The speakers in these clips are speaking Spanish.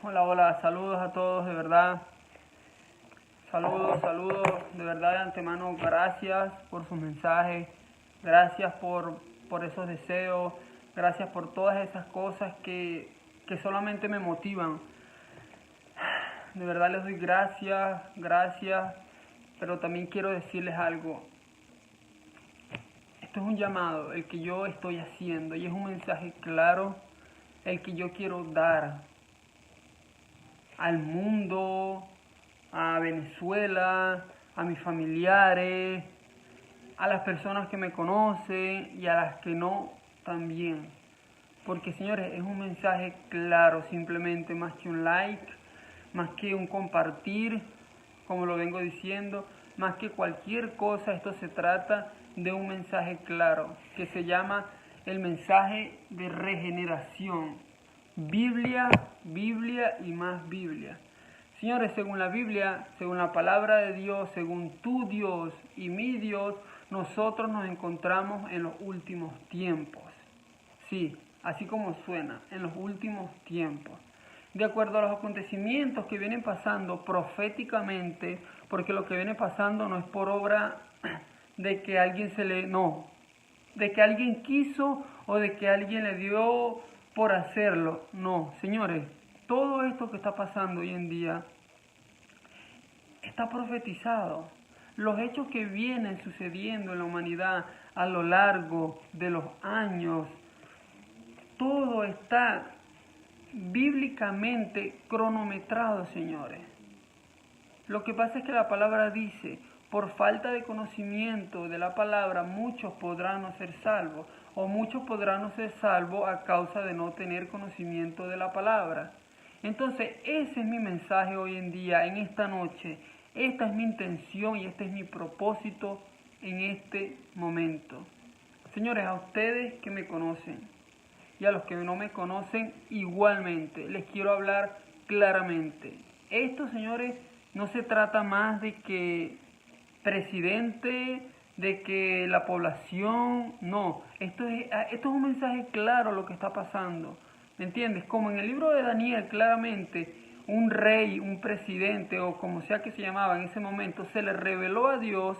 Hola, hola, saludos a todos, de verdad. Saludos, de verdad de antemano, gracias por sus mensajes, gracias por esos deseos, gracias por todas esas cosas que solamente me motivan. De verdad les doy gracias, pero también quiero decirles algo. Esto es un llamado, el que yo estoy haciendo, y es un mensaje claro, el que yo quiero dar al mundo, a Venezuela, a mis familiares, a las personas que me conocen y a las que no también. Porque señores, es un mensaje claro, simplemente más que un like, más que un compartir, como lo vengo diciendo, más que cualquier cosa, esto se trata de un mensaje claro, que se llama el mensaje de regeneración. Biblia, Biblia y más Biblia. Señores, según la Biblia, según la palabra de Dios, según tu Dios y mi Dios, nosotros nos encontramos en los últimos tiempos. Sí, así como suena, en los últimos tiempos. De acuerdo a los acontecimientos que vienen pasando proféticamente, porque lo que viene pasando no es por obra de que alguien de que alguien quiso o de que alguien le dio por hacerlo. No, señores, todo esto que está pasando hoy en día está profetizado. Los hechos que vienen sucediendo en la humanidad a lo largo de los años, todo está bíblicamente cronometrado, señores. Lo que pasa es que la palabra dice, por falta de conocimiento de la palabra, muchos podrán no ser salvos, o muchos podrán no ser salvos a causa de no tener conocimiento de la palabra. Entonces, ese es mi mensaje hoy en día, en esta noche. Esta es mi intención y este es mi propósito en este momento. Señores, a ustedes que me conocen y a los que no me conocen igualmente, les quiero hablar claramente. Esto, señores, no se trata más de que presidente, de que la población, no. Esto es un mensaje claro lo que está pasando. ¿Me entiendes? Como en el libro de Daniel, claramente, un rey, un presidente o como sea que se llamaba en ese momento, se le reveló a Dios,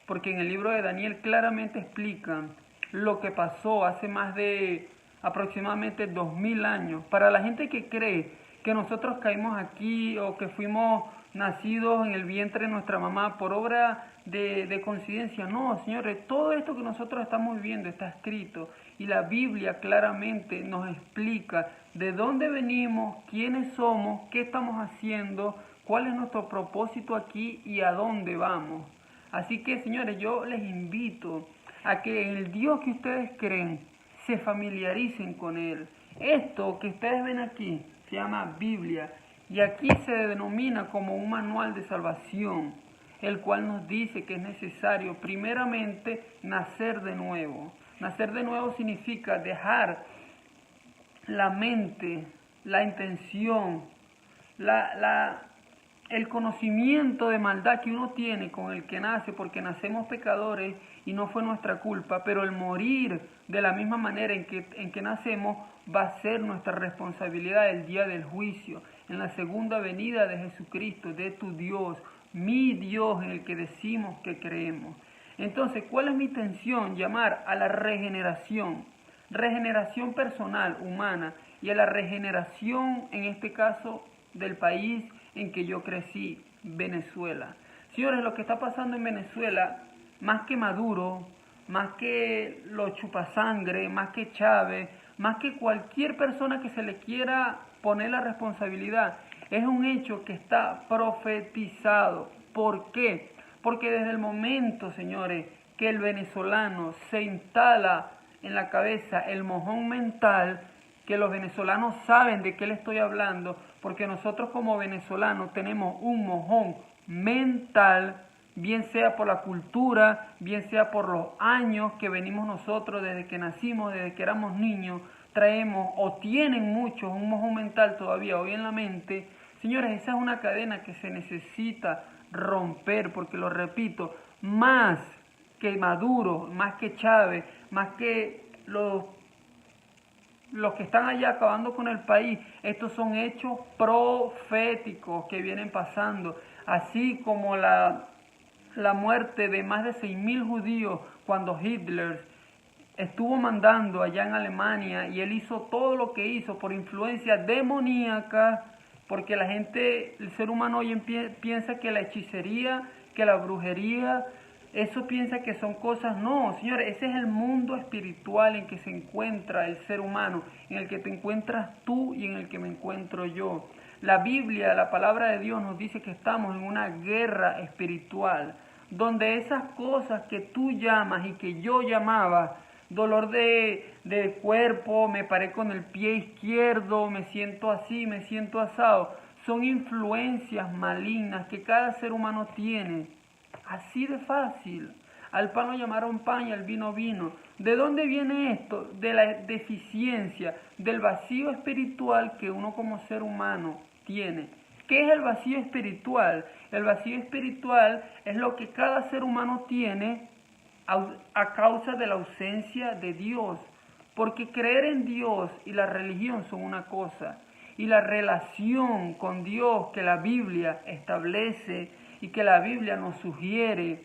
porque en el libro de Daniel claramente explican lo que pasó hace más de aproximadamente 2000 años. Para la gente que cree que nosotros caímos aquí o que fuimos nacidos en el vientre de nuestra mamá por obra de coincidencia, no, señores, todo esto que nosotros estamos viviendo está escrito y la Biblia claramente nos explica de dónde venimos, quiénes somos, qué estamos haciendo, cuál es nuestro propósito aquí y a dónde vamos. Así que, señores, yo les invito a que el Dios que ustedes creen se familiaricen con Él. Esto que ustedes ven aquí se llama Biblia y aquí se denomina como un manual de salvación, el cual nos dice que es necesario primeramente nacer de nuevo. Nacer de nuevo significa dejar la mente, la intención, el conocimiento de maldad que uno tiene con el que nace, porque nacemos pecadores y no fue nuestra culpa, pero el morir de la misma manera en que nacemos va a ser nuestra responsabilidad el día del juicio, en la segunda venida de Jesucristo, de tu Dios, mi Dios en el que decimos que creemos. Entonces, ¿cuál es mi intención? Llamar a la regeneración personal, humana, y a la regeneración, en este caso, del país en que yo crecí, Venezuela. Señores, lo que está pasando en Venezuela, más que Maduro, más que los chupasangre, más que Chávez, más que cualquier persona que se le quiera poner la responsabilidad, es un hecho que está profetizado. ¿Por qué? Porque desde el momento, señores, que el venezolano se instala en la cabeza el mojón mental, que los venezolanos saben de qué le estoy hablando, porque nosotros como venezolanos tenemos un mojón mental, bien sea por la cultura, bien sea por los años que venimos nosotros desde que nacimos, desde que éramos niños, traemos o tienen muchos un mojón mental todavía hoy en la mente. Señores, esa es una cadena que se necesita romper, porque lo repito, más que Maduro, más que Chávez, más que los los que están allá acabando con el país, estos son hechos proféticos que vienen pasando, así como la muerte de más de 6.000 judíos cuando Hitler estuvo mandando allá en Alemania, y él hizo todo lo que hizo por influencia demoníaca, porque la gente, el ser humano hoy piensa que la hechicería, que la brujería, eso piensa que son cosas. No, señores, ese es el mundo espiritual en que se encuentra el ser humano, en el que te encuentras tú y en el que me encuentro yo. La Biblia, la palabra de Dios nos dice que estamos en una guerra espiritual, donde esas cosas que tú llamas y que yo llamaba, dolor de cuerpo, me paré con el pie izquierdo, me siento así, me siento asado, son influencias malignas que cada ser humano tiene. Así de fácil. Al pan lo llamaron pan y al vino vino. ¿De dónde viene esto? De la deficiencia, del vacío espiritual que uno como ser humano tiene. ¿Qué es el vacío espiritual? El vacío espiritual es lo que cada ser humano tiene a causa de la ausencia de Dios. Porque creer en Dios y la religión son una cosa, y la relación con Dios que la Biblia establece y que la Biblia nos sugiere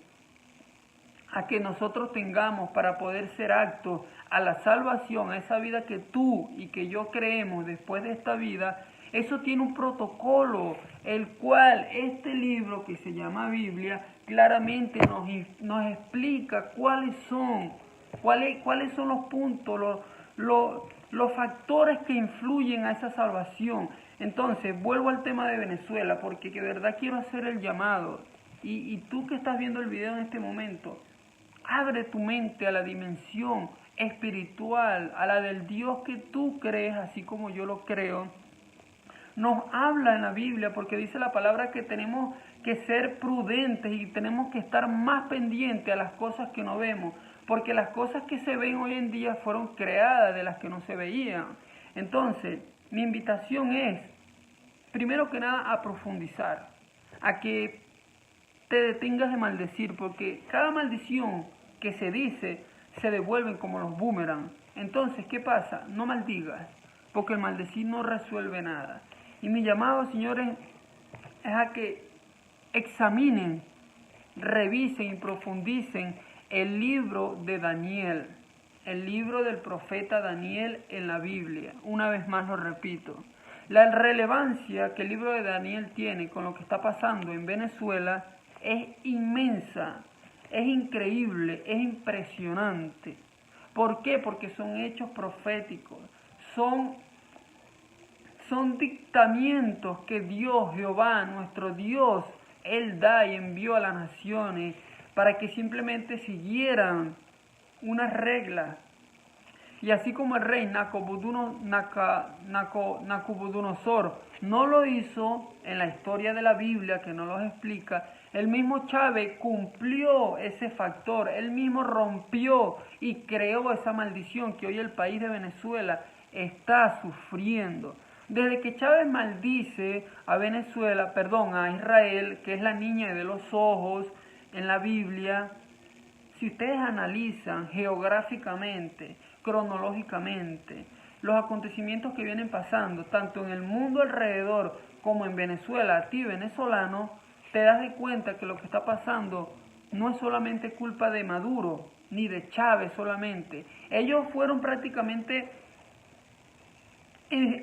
a que nosotros tengamos para poder ser aptos a la salvación, a esa vida que tú y que yo creemos después de esta vida, eso tiene un protocolo, el cual este libro que se llama Biblia claramente nos explica cuáles son los puntos, los factores que influyen a esa salvación. Entonces, vuelvo al tema de Venezuela, porque de verdad quiero hacer el llamado. Y tú que estás viendo el video en este momento, abre tu mente a la dimensión espiritual, a la del Dios que tú crees, así como yo lo creo. Nos habla en la Biblia, porque dice la palabra que tenemos que ser prudentes y tenemos que estar más pendientes a las cosas que no vemos, porque las cosas que se ven hoy en día fueron creadas de las que no se veían. Entonces, mi invitación es, primero que nada, a profundizar, a que te detengas de maldecir, porque cada maldición que se dice se devuelven como los boomerang. Entonces, ¿qué pasa? No maldigas, porque el maldecir no resuelve nada. Y mi llamado, señores, es a que examinen, revisen y profundicen el libro de Daniel, el libro del profeta Daniel en la Biblia. Una vez más lo repito. La relevancia que el libro de Daniel tiene con lo que está pasando en Venezuela es inmensa, es increíble, es impresionante. ¿Por qué? Porque son hechos proféticos, son dictamientos que Dios, Jehová, nuestro Dios, Él da y envió a las naciones para que simplemente siguieran unas reglas. Y así como el rey Nabucodonosor no lo hizo en la historia de la Biblia, que no los explica, el mismo Chávez cumplió ese factor, él mismo rompió y creó esa maldición que hoy el país de Venezuela está sufriendo. Desde que Chávez maldice a Venezuela, a Israel, que es la niña de los ojos en la Biblia, si ustedes analizan geográficamente, cronológicamente, los acontecimientos que vienen pasando, tanto en el mundo alrededor como en Venezuela, a ti venezolano, te das de cuenta que lo que está pasando no es solamente culpa de Maduro, ni de Chávez solamente. Ellos fueron prácticamente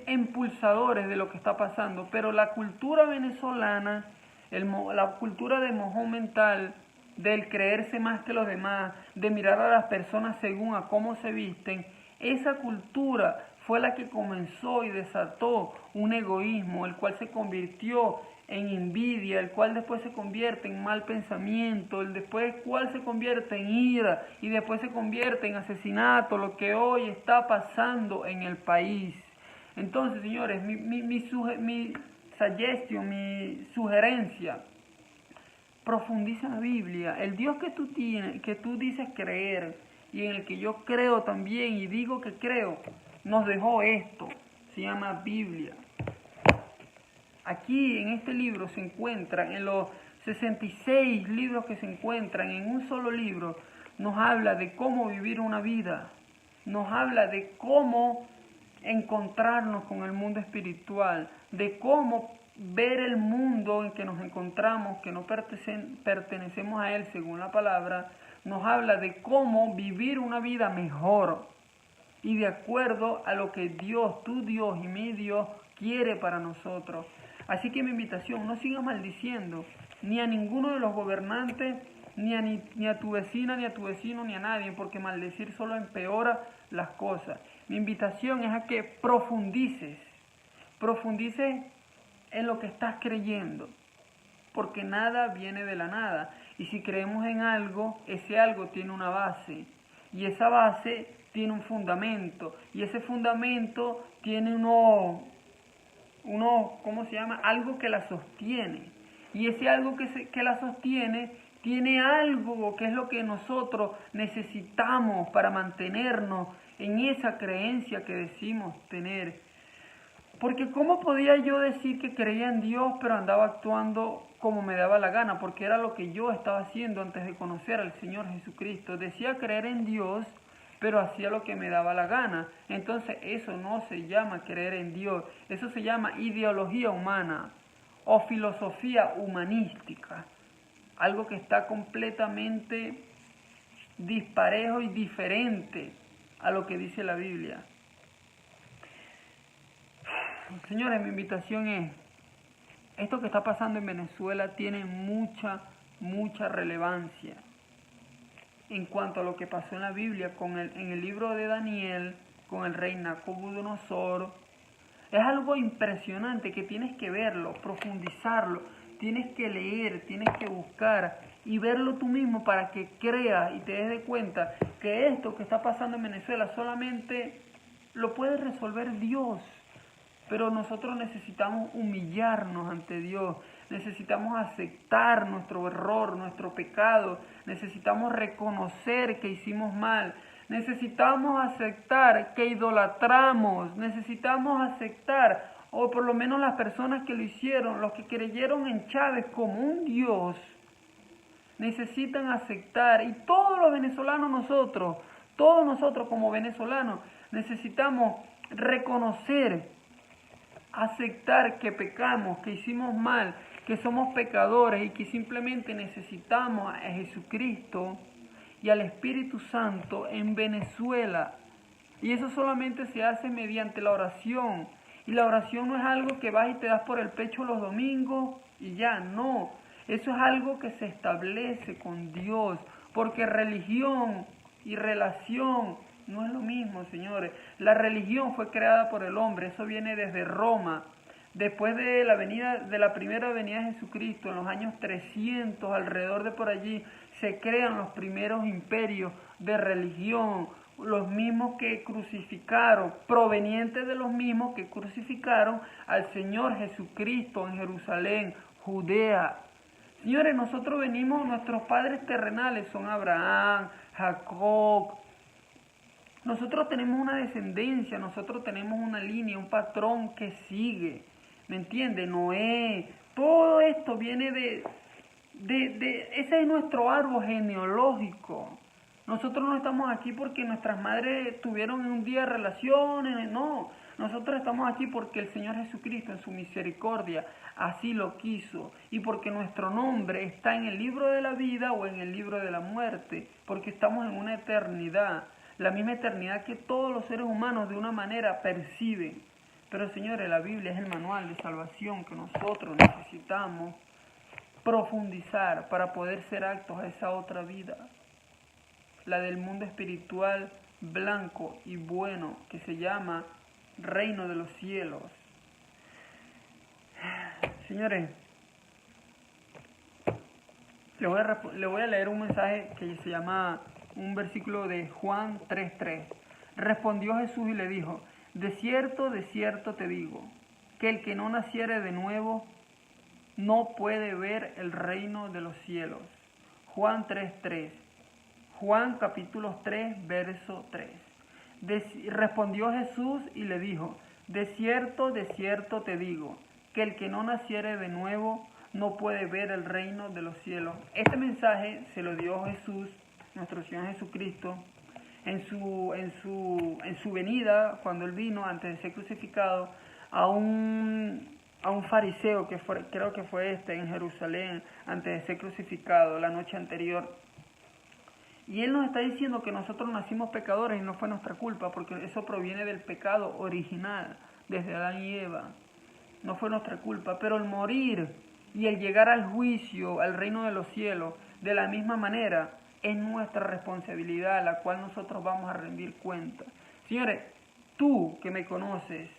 impulsadores de lo que está pasando, pero la cultura venezolana, la cultura de mojón mental, del creerse más que los demás, de mirar a las personas según a cómo se visten, esa cultura fue la que comenzó y desató un egoísmo, el cual se convirtió en envidia, el cual después se convierte en mal pensamiento, el después cual se convierte en ira y después se convierte en asesinato, lo que hoy está pasando en el país. Entonces, señores, mi sugerencia, profundiza en la Biblia. El Dios que tú tienes, que tú dices creer y en el que yo creo también y digo que creo, nos dejó esto, se llama Biblia. Aquí en este libro se encuentran, en los 66 libros que se encuentran en un solo libro, nos habla de cómo vivir una vida, nos habla de cómo encontrarnos con el mundo espiritual, de cómo ver el mundo en que nos encontramos, que no pertenecemos a él según la palabra, nos habla de cómo vivir una vida mejor y de acuerdo a lo que Dios, tu Dios y mi Dios quiere para nosotros. Así que mi invitación, no sigas maldiciendo ni a ninguno de los gobernantes, ni a tu vecina, ni a tu vecino, ni a nadie, porque maldecir solo empeora las cosas. Mi invitación es a que profundices en lo que estás creyendo, porque nada viene de la nada. Y si creemos en algo, ese algo tiene una base, y esa base tiene un fundamento, y ese fundamento tiene ¿cómo se llama? Algo que la sostiene, y ese algo que la sostiene tiene algo que es lo que nosotros necesitamos para mantenernos en esa creencia que decimos tener. Porque ¿cómo podía yo decir que creía en Dios pero andaba actuando como me daba la gana? Porque era lo que yo estaba haciendo antes de conocer al Señor Jesucristo. Decía creer en Dios, pero hacía lo que me daba la gana. Entonces eso no se llama creer en Dios, eso se llama ideología humana o filosofía humanística. Algo que está completamente disparejo y diferente a lo que dice la Biblia. Señores, mi invitación es, esto que está pasando en Venezuela tiene mucha relevancia en cuanto a lo que pasó en la Biblia en el libro de Daniel, con el rey Nabucodonosor. Es algo impresionante que tienes que verlo, profundizarlo, tienes que leer, tienes que buscar y verlo tú mismo para que creas y te des de cuenta que esto que está pasando en Venezuela solamente lo puede resolver Dios. Pero nosotros necesitamos humillarnos ante Dios, necesitamos aceptar nuestro error, nuestro pecado, necesitamos reconocer que hicimos mal, necesitamos aceptar que idolatramos, necesitamos aceptar, o por lo menos las personas que lo hicieron, los que creyeron en Chávez como un Dios, necesitan aceptar, y todos los venezolanos todos nosotros como venezolanos, necesitamos reconocer, aceptar que pecamos, que hicimos mal, que somos pecadores y que simplemente necesitamos a Jesucristo y al Espíritu Santo en Venezuela. Y eso solamente se hace mediante la oración. Y la oración no es algo que vas y te das por el pecho los domingos y ya, no. Eso es algo que se establece con Dios, porque religión y relación no es lo mismo, señores. La religión fue creada por el hombre, eso viene desde Roma. Después de la primera venida de Jesucristo, en los años 300, alrededor de por allí, se crean los primeros imperios de religión, los mismos que crucificaron, provenientes de los mismos que crucificaron al Señor Jesucristo en Jerusalén, Judea. Señores, nosotros venimos, nuestros padres terrenales son Abraham, Jacob. Nosotros tenemos una descendencia, nosotros tenemos una línea, un patrón que sigue, ¿me entiende? Noé, todo esto viene ese es nuestro árbol genealógico. Nosotros no estamos aquí porque nuestras madres tuvieron un día relaciones, no. Nosotros estamos aquí porque el Señor Jesucristo en su misericordia así lo quiso y porque nuestro nombre está en el libro de la vida o en el libro de la muerte, porque estamos en una eternidad. La misma eternidad que todos los seres humanos de una manera perciben. Pero señores, la Biblia es el manual de salvación que nosotros necesitamos profundizar para poder ser aptos a esa otra vida. La del mundo espiritual blanco y bueno que se llama reino de los cielos. Señores, le voy a leer un mensaje que se llama un versículo de Juan 3:3. Respondió Jesús y le dijo: de cierto te digo, que el que no naciere de nuevo no puede ver el reino de los cielos. Juan 3:3. Juan capítulo 3, verso 3. Respondió Jesús y le dijo: de cierto te digo, que el que no naciere de nuevo no puede ver el reino de los cielos. Este mensaje se lo dio Jesús, nuestro Señor Jesucristo, en su venida, cuando Él vino antes de ser crucificado, a un fariseo, creo que fue en Jerusalén, antes de ser crucificado, la noche anterior. Y Él nos está diciendo que nosotros nacimos pecadores y no fue nuestra culpa, porque eso proviene del pecado original, desde Adán y Eva. No fue nuestra culpa, pero el morir y el llegar al juicio, al reino de los cielos, de la misma manera, es nuestra responsabilidad, a la cual nosotros vamos a rendir cuenta. Señores, tú que me conoces,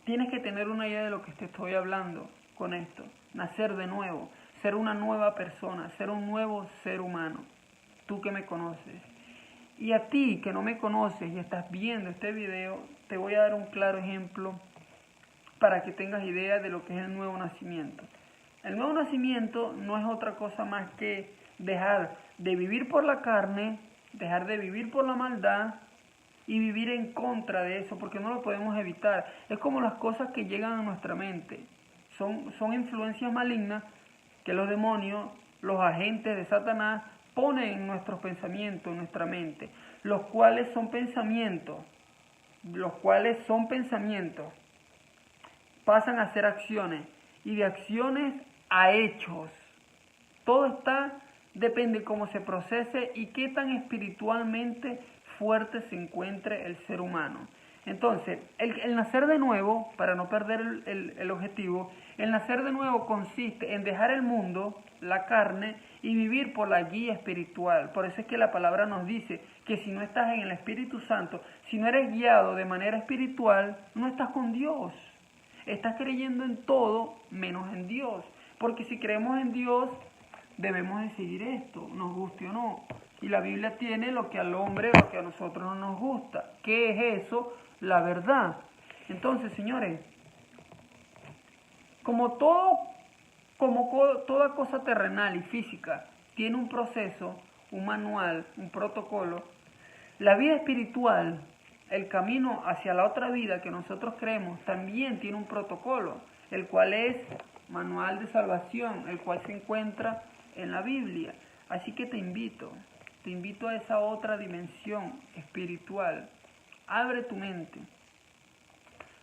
tienes que tener una idea de lo que te estoy hablando con esto. Nacer de nuevo, ser una nueva persona, ser un nuevo ser humano. Tú que me conoces. Y a ti que no me conoces y estás viendo este video, te voy a dar un claro ejemplo para que tengas idea de lo que es el nuevo nacimiento. El nuevo nacimiento no es otra cosa más que dejar de vivir por la carne, dejar de vivir por la maldad y vivir en contra de eso, porque no lo podemos evitar. Es como las cosas que llegan a nuestra mente. Son influencias malignas que los demonios, los agentes de Satanás, ponen en nuestros pensamientos, en nuestra mente, los cuales son pensamientos, pasan a ser acciones, y de acciones a hechos. Todo depende de cómo se procese y qué tan espiritualmente fuerte se encuentre el ser humano. Entonces, el nacer de nuevo, para no perder el objetivo, el nacer de nuevo consiste en dejar el mundo, la carne, y vivir por la guía espiritual. Por eso es que la palabra nos dice que si no estás en el Espíritu Santo, si no eres guiado de manera espiritual, no estás con Dios. Estás creyendo en todo menos en Dios. Porque si creemos en Dios, debemos de seguir esto, nos guste o no. Y la Biblia tiene lo que al hombre, lo que a nosotros no nos gusta. ¿Qué es eso? La verdad. Entonces, señores, como toda cosa terrenal y física tiene un proceso, un manual, un protocolo, la vida espiritual, el camino hacia la otra vida que nosotros creemos, también tiene un protocolo, el cual es manual de salvación, el cual se encuentra en la Biblia. Así que te invito a esa otra dimensión espiritual. Abre tu mente.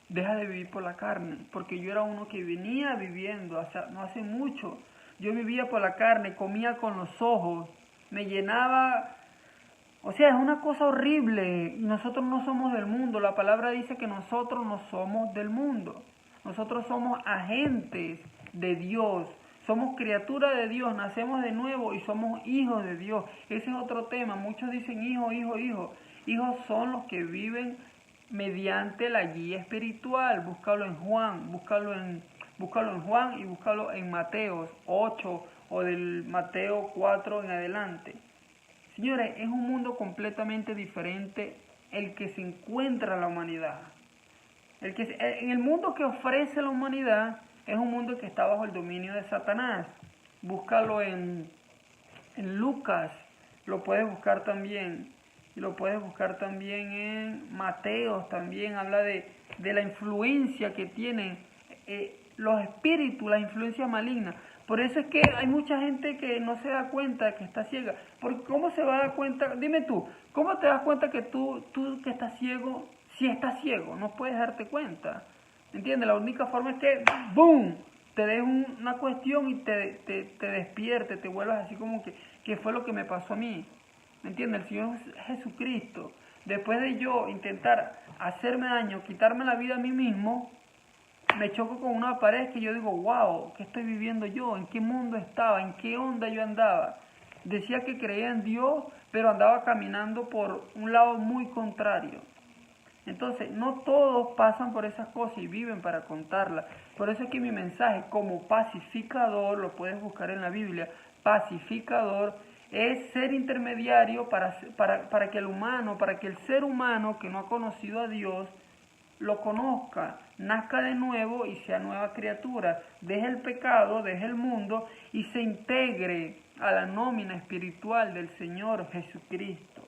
Deja de vivir por la carne, porque yo era uno que venía viviendo, no hace mucho. Yo vivía por la carne, comía con los ojos, me llenaba. O sea, es una cosa horrible. Nosotros no somos del mundo. La palabra dice que nosotros no somos del mundo. Nosotros somos agentes de Dios. Somos criaturas de Dios, nacemos de nuevo y somos hijos de Dios. Ese es otro tema. Muchos dicen hijo, hijo, hijo. Hijos son los que viven mediante la guía espiritual. Búscalo en Juan, búscalo en Juan y búscalo en Mateo 8 o del Mateo 4 en adelante. Señores, es un mundo completamente diferente el que se encuentra la humanidad. En el mundo que ofrece la humanidad es un mundo que está bajo el dominio de Satanás. Búscalo en Lucas, lo puedes buscar también. Y lo puedes buscar también en Mateo, también habla de la influencia que tienen los espíritus, la influencia maligna. Por eso es que hay mucha gente que no se da cuenta de que está ciega. Porque ¿cómo se va a dar cuenta? Dime tú, ¿cómo te das cuenta que tú que estás ciego, si estás ciego? No puedes darte cuenta. ¿Entiendes? La única forma es que, ¡boom!, te des una cuestión y te despiertes, te vuelvas así como que fue lo que me pasó a mí. ¿Me entiendes? El Señor Jesucristo, después de yo intentar hacerme daño, quitarme la vida a mí mismo, me choco con una pared que yo digo, wow, ¿qué estoy viviendo yo? ¿En qué mundo estaba? ¿En qué onda yo andaba? Decía que creía en Dios, pero andaba caminando por un lado muy contrario. Entonces, no todos pasan por esas cosas y viven para contarlas. Por eso es que mi mensaje como pacificador, lo puedes buscar en la Biblia, pacificador, es ser intermediario para que el ser humano que no ha conocido a Dios, lo conozca, nazca de nuevo y sea nueva criatura, deje el pecado, deje el mundo y se integre a la nómina espiritual del Señor Jesucristo.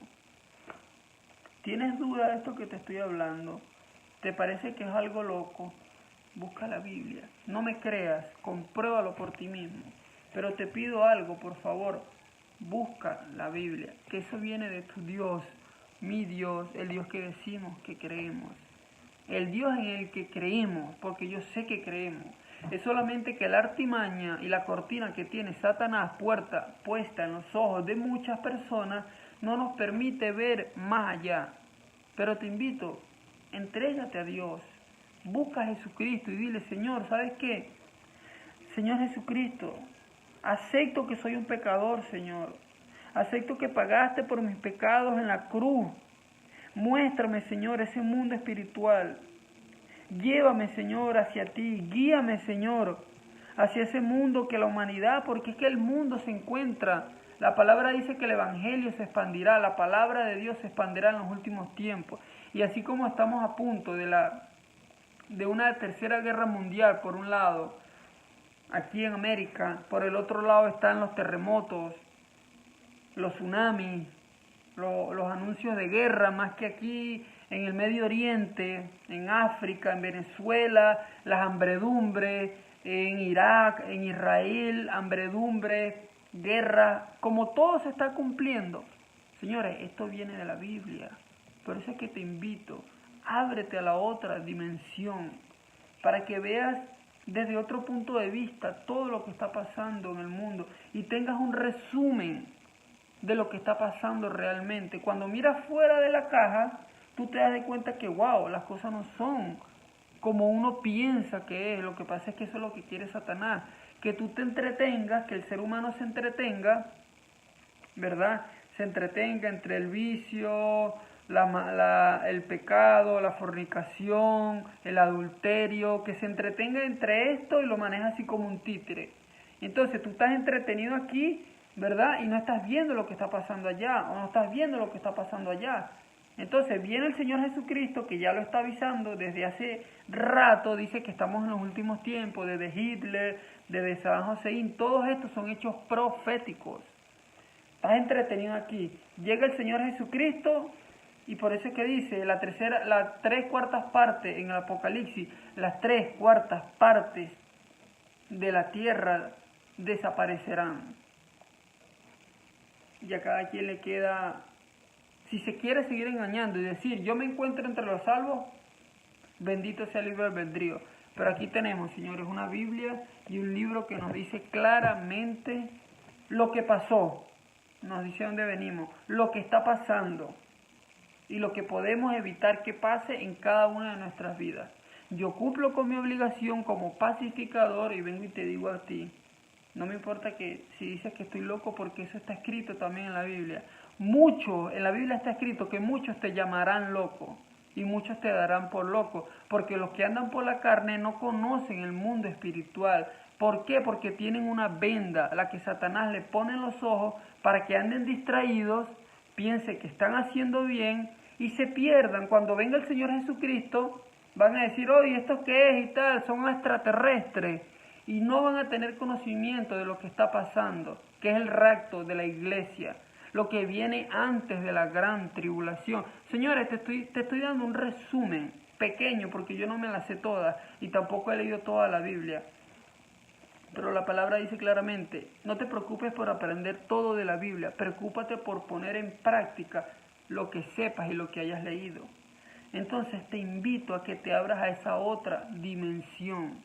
¿Tienes duda de esto que te estoy hablando? ¿Te parece que es algo loco? Busca la Biblia. No me creas, compruébalo por ti mismo. Pero te pido algo, por favor. busca la Biblia, que eso viene de tu Dios, mi Dios, el Dios que decimos que creemos. El Dios en el que creemos, porque yo sé que creemos. Es solamente que la artimaña y la cortina que tiene Satanás puesta en los ojos de muchas personas no nos permite ver más allá. Pero te invito, entrégate a Dios, busca a Jesucristo y dile, Señor, ¿sabes qué? Señor Jesucristo, acepto que soy un pecador, Señor. Acepto que pagaste por mis pecados en la cruz. Muéstrame, Señor, ese mundo espiritual. Llévame, Señor, hacia ti. Guíame, Señor, hacia ese mundo que la humanidad, porque es que el mundo se encuentra. La palabra dice que el evangelio se expandirá, la palabra de Dios se expandirá en los últimos tiempos. Y así como estamos a punto de una tercera guerra mundial, por un lado, aquí en América, por el otro lado están los terremotos, los tsunamis, los anuncios de guerra, más que aquí en el Medio Oriente, en África, en Venezuela, las hambredumbres, en Irak, en Israel, hambredumbres, guerra, como todo se está cumpliendo. Señores, esto viene de la Biblia, por eso es que te invito, ábrete a la otra dimensión, para que veas desde otro punto de vista todo lo que está pasando en el mundo y tengas un resumen de lo que está pasando realmente. Cuando miras fuera de la caja, tú te das de cuenta que, wow, las cosas no son como uno piensa que es. Lo que pasa es que eso es lo que quiere Satanás, que tú te entretengas, que el ser humano se entretenga, ¿verdad? Se entretenga entre el vicio, el pecado, la fornicación, el adulterio, que se entretenga entre esto y lo maneja así como un títere. Entonces tú estás entretenido aquí, ¿verdad? Y no estás viendo lo que está pasando allá, o no estás viendo lo que está pasando allá. Entonces viene el Señor Jesucristo, que ya lo está avisando desde hace rato, dice que estamos en los últimos tiempos, desde Hitler, desde Saddam Hussein, todos estos son hechos proféticos. Estás entretenido aquí. Llega el Señor Jesucristo, y por eso es que dice, las 3/4 partes en el Apocalipsis, las 3/4 partes de la tierra desaparecerán. Y a cada quien le queda, si se quiere seguir engañando y decir, yo me encuentro entre los salvos, bendito sea el libre albedrío. Pero aquí tenemos, señores, una Biblia y un libro que nos dice claramente lo que pasó, nos dice dónde venimos, lo que está pasando y lo que podemos evitar que pase en cada una de nuestras vidas. Yo cumplo con mi obligación como pacificador y vengo y te digo a ti, no me importa que si dices que estoy loco, porque eso está escrito también en la Biblia. En la Biblia está escrito que muchos te llamarán loco y muchos te darán por loco, porque los que andan por la carne no conocen el mundo espiritual. ¿Por qué? Porque tienen una venda, la que Satanás le pone en los ojos para que anden distraídos, piensen que están haciendo bien y se pierdan. Cuando venga el Señor Jesucristo, van a decir, oye, ¿esto qué es? Y tal, son extraterrestres. Y no van a tener conocimiento de lo que está pasando, que es el rapto de la iglesia, lo que viene antes de la gran tribulación. Señores, te estoy dando un resumen pequeño, porque yo no me la sé toda y tampoco he leído toda la Biblia. Pero la palabra dice claramente, no te preocupes por aprender todo de la Biblia, preocúpate por poner en práctica lo que sepas y lo que hayas leído. Entonces te invito a que te abras a esa otra dimensión.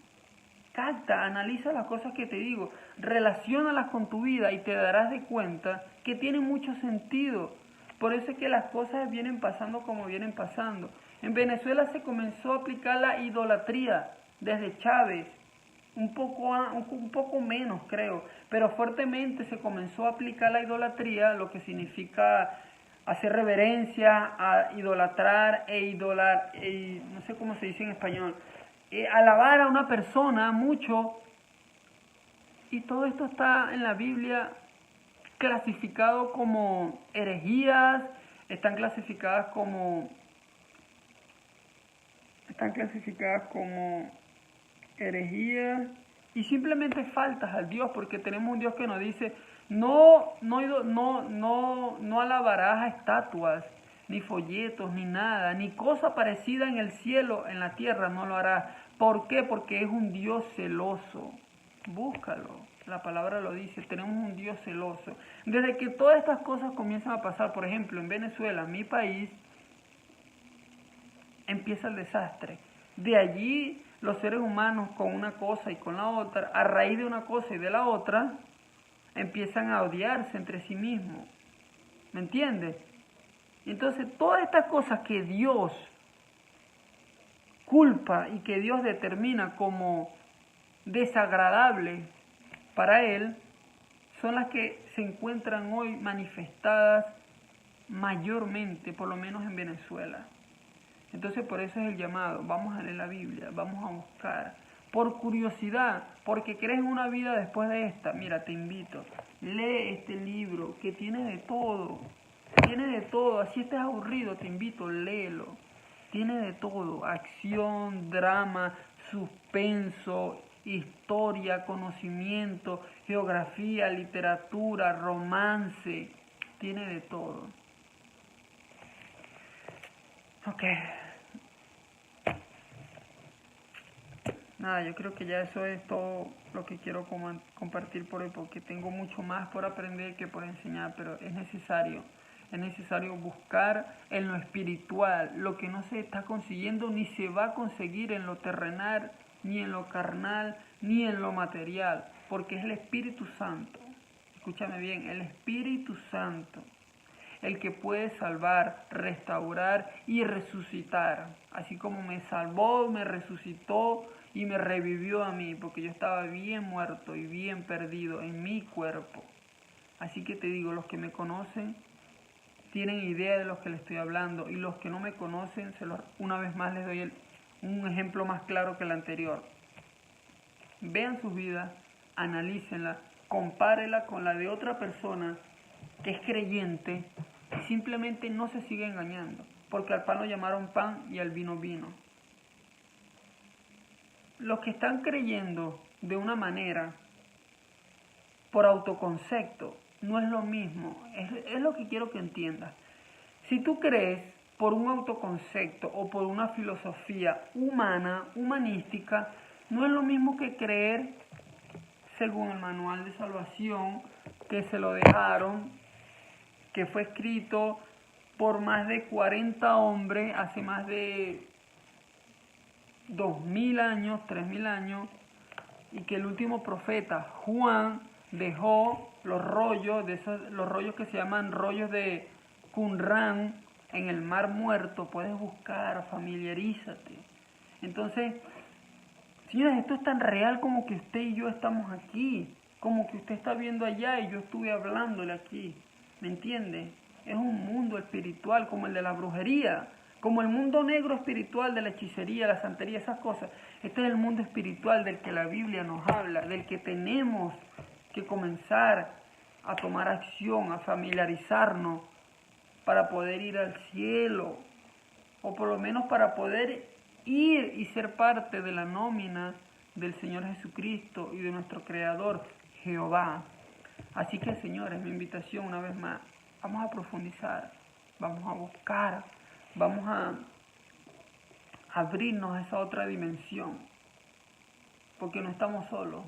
Capta, analiza las cosas que te digo, relaciónalas con tu vida y te darás de cuenta que tienen mucho sentido. Por eso es que las cosas vienen pasando como vienen pasando. En Venezuela se comenzó a aplicar la idolatría desde Chávez, un poco menos creo, pero fuertemente se comenzó a aplicar la idolatría, lo que significa hacer reverencia, a idolatrar no sé cómo se dice en español, alabar a una persona mucho, y todo esto está en la Biblia clasificado como herejías, están clasificadas como herejías y simplemente faltas al Dios, porque tenemos un Dios que nos dice, no alabarás a estatuas, ni folletos, ni nada, ni cosa parecida en el cielo, en la tierra, no lo harás. ¿Por qué? Porque es un Dios celoso. Búscalo. La palabra lo dice, tenemos un Dios celoso. Desde que todas estas cosas comienzan a pasar, por ejemplo, en Venezuela, mi país, empieza el desastre. De allí los seres humanos con una cosa y con la otra, a raíz de una cosa y de la otra, empiezan a odiarse entre sí mismos. ¿Me entiendes? Entonces, todas estas cosas que Dios culpa y que Dios determina como desagradables para Él, son las que se encuentran hoy manifestadas mayormente, por lo menos en Venezuela. Entonces, por eso es el llamado. Vamos a leer la Biblia, vamos a buscar. Por curiosidad, porque crees en una vida después de esta. Mira, te invito, lee este libro que tiene de todo. Tiene de todo. Así estés aburrido, te invito, léelo. Tiene de todo. Acción, drama, suspenso, historia, conocimiento, geografía, literatura, romance. Tiene de todo. Ok. Nada, yo creo que ya eso es todo lo que quiero compartir por hoy, porque tengo mucho más por aprender que por enseñar, pero es necesario buscar en lo espiritual, lo que no se está consiguiendo ni se va a conseguir en lo terrenal, ni en lo carnal, ni en lo material, porque es el Espíritu Santo, escúchame bien, el Espíritu Santo, el que puede salvar, restaurar y resucitar, así como me salvó, me resucitó y me revivió a mí, porque yo estaba bien muerto y bien perdido en mi cuerpo. Así que te digo, los que me conocen tienen idea de lo que les estoy hablando, y los que no me conocen, una vez más les doy un ejemplo más claro que el anterior. Vean sus vidas, analícenla, compárela con la de otra persona que es creyente y simplemente no se sigue engañando, porque al pan lo llamaron pan y al vino vino. Los que están creyendo de una manera por autoconcepto no es lo mismo, es lo que quiero que entiendas. Si tú crees por un autoconcepto o por una filosofía humana, humanística, no es lo mismo que creer según el manual de salvación que se lo dejaron, que fue escrito por más de 40 hombres hace más de 2000 años, 3000 años, y que el último profeta, Juan, dejó los rollos, los rollos que se llaman rollos de Qumran en el Mar Muerto. Puedes buscar, familiarízate. Entonces, señores, esto es tan real como que usted y yo estamos aquí, como que usted está viendo allá y yo estuve hablándole aquí, ¿me entiende? Es un mundo espiritual como el de la brujería, como el mundo negro espiritual de la hechicería, la santería, esas cosas. Este es el mundo espiritual del que la Biblia nos habla, del que tenemos que comenzar a tomar acción, a familiarizarnos para poder ir al cielo, o por lo menos para poder ir y ser parte de la nómina del Señor Jesucristo y de nuestro Creador, Jehová. Así que, señores, mi invitación una vez más, vamos a profundizar, vamos a buscar, vamos a abrirnos a esa otra dimensión, porque no estamos solos,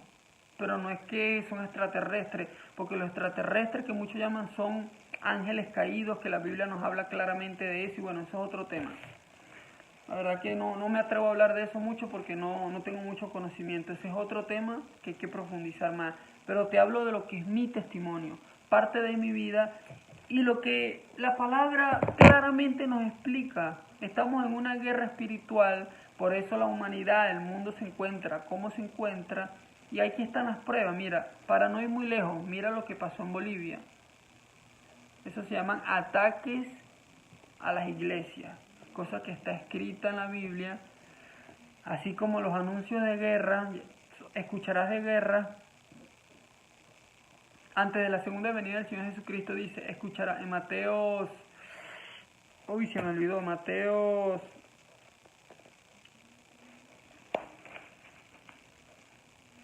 pero no es que son extraterrestres, porque los extraterrestres que muchos llaman son ángeles caídos, que la Biblia nos habla claramente de eso, y bueno, eso es otro tema. La verdad que no me atrevo a hablar de eso mucho porque no tengo mucho conocimiento. Ese es otro tema que hay que profundizar más. Pero te hablo de lo que es mi testimonio, parte de mi vida y lo que la palabra claramente nos explica. Estamos en una guerra espiritual, por eso la humanidad, el mundo se encuentra como se encuentra, y aquí están las pruebas. Mira, para no ir muy lejos, mira lo que pasó en Bolivia. Eso se llaman ataques a las iglesias, cosa que está escrita en la Biblia, así como los anuncios de guerra, escucharás de guerra. Antes de la segunda venida del Señor Jesucristo dice, escucharás en Mateos, se me olvidó, Mateos,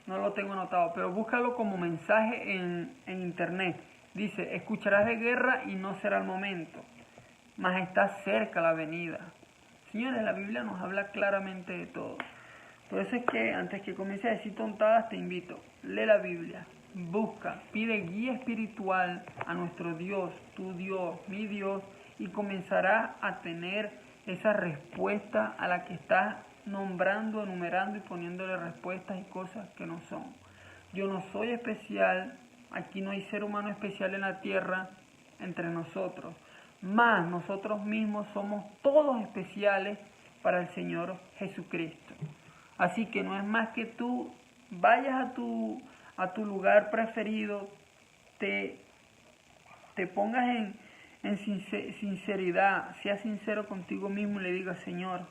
no lo tengo anotado, pero búscalo como mensaje en internet. Dice, escucharás de guerra y no será el momento, mas está cerca la venida. Señores, la Biblia nos habla claramente de todo. Por eso es que antes que comience a decir tontadas, te invito, lee la Biblia, busca, pide guía espiritual a nuestro Dios, tu Dios, mi Dios, y comenzarás a tener esa respuesta a la que estás nombrando, enumerando y poniéndole respuestas y cosas que no son. Yo no soy especial, aquí no hay ser humano especial en la tierra entre nosotros, más nosotros mismos somos todos especiales para el Señor Jesucristo. Así que no es más que tú vayas a tu lugar preferido, te pongas en sinceridad, seas sincero contigo mismo y le digas, Señor,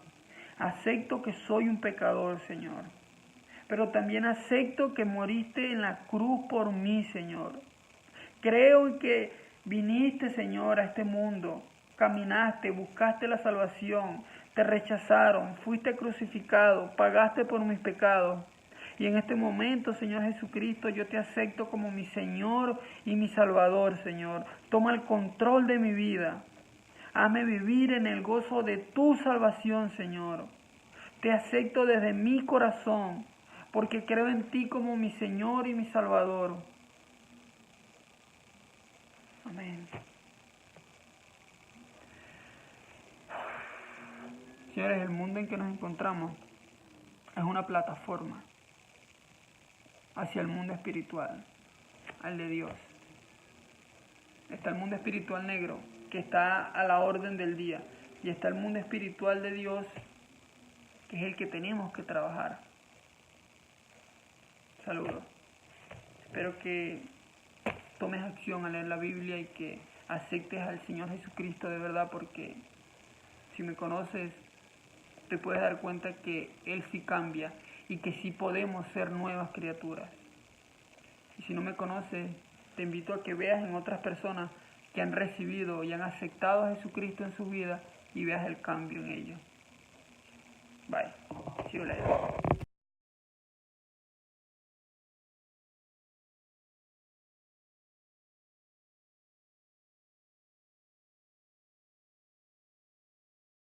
acepto que soy un pecador, Señor, pero también acepto que moriste en la cruz por mí, Señor. Creo que viniste, Señor, a este mundo, caminaste, buscaste la salvación, te rechazaron, fuiste crucificado, pagaste por mis pecados. Y en este momento, Señor Jesucristo, yo te acepto como mi Señor y mi Salvador, Señor. Toma el control de mi vida. Hazme vivir en el gozo de tu salvación, Señor. Te acepto desde mi corazón, porque creo en ti como mi Señor y mi Salvador. Amén. Señores, el mundo en que nos encontramos es una plataforma hacia el mundo espiritual, al de Dios. Está el mundo espiritual negro, que está a la orden del día, y está el mundo espiritual de Dios, que es el que tenemos que trabajar. Saludos. Espero que tomes acción al leer la Biblia y que aceptes al Señor Jesucristo de verdad, porque si me conoces, te puedes dar cuenta que Él sí cambia y que sí podemos ser nuevas criaturas. Y si no me conoces, te invito a que veas en otras personas que han recibido y han aceptado a Jesucristo en su vida y veas el cambio en ellos. Bye. See you later.